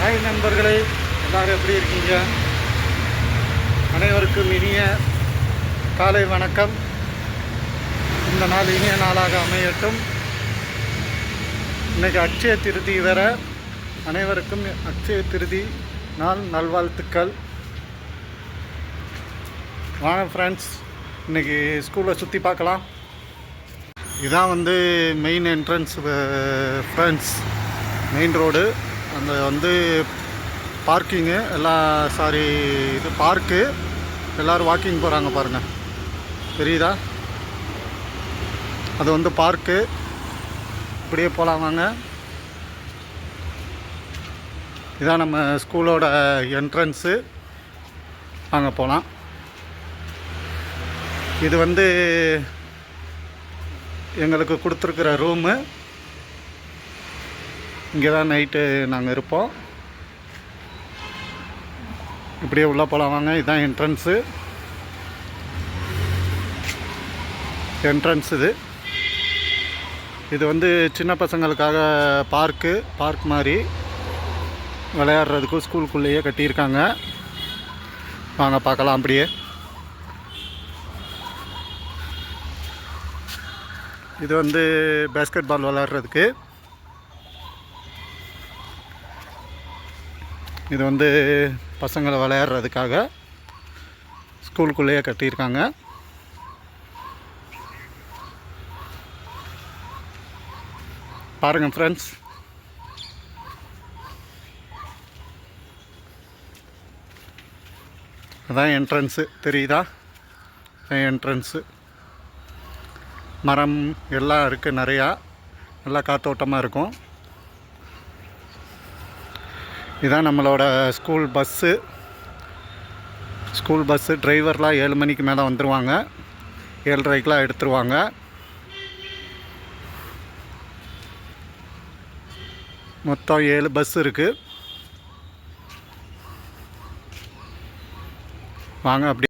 Hi நண்பர்களே, எல்லோரும் எப்படி இருக்கீங்க? அனைவருக்கும் இனிய காலை வணக்கம். இந்த நாள் இனிய நாளாக அமையட்டும். இன்றைக்கி அட்சய திருதி வேற. அனைவருக்கும் அட்சய திருதி நாள் நல்வாழ்த்துக்கள். வாங்க ஃப்ரெண்ட்ஸ், இன்றைக்கி ஸ்கூலில் சுற்றி பார்க்கலாம். இதான் main entrance friends, main road. அந்த பார்க்கிங்கு எல்லாம் இது பார்க்கு. எல்லோரும் வாக்கிங் போகிறாங்க பாருங்கள், தெரியுதா? அது பார்க்கு. இப்படியே போகலாம் வாங்க. இதான் நம்ம ஸ்கூலோட என்ட்ரன்ஸு. வாங்க போகலாம். இது எங்களுக்கு கொடுத்துருக்குற ரூமு. இங்கே தான் நைட்டு நாங்கள் இருப்போம். இப்படியே உள்ளே போகலாம் வாங்க. இதுதான் என்ட்ரன்ஸு. இது சின்ன பசங்களுக்காக பார்க் மாதிரி விளையாடுறதுக்கும் ஸ்கூலுக்குள்ளேயே கட்டியிருக்காங்க. வாங்க பார்க்கலாம். அப்படியே இது பேஸ்கெட் பால் விளையாடுறதுக்கு. இது பசங்களை விளையாடுறதுக்காக ஸ்கூலுக்குள்ளேயே கட்டியிருக்காங்க. பாருங்கள் ஃப்ரெண்ட்ஸ், அதான் என்ட்ரன்ஸு. தெரியுதா? என்ட்ரன்ஸு. மரம் எல்லாம் இருக்குது நிறையா. நல்லா காற்றோட்டமாக இருக்கும். இதுதான் நம்மளோட ஸ்கூல் பஸ்ஸு. டிரைவர்லாம் 7 மணிக்கு மேலே வந்துடுவாங்க. 7:30க்கெலாம் எடுத்துருவாங்க. மொத்தம் 7 பஸ் இருக்குது. வாங்க அப்படி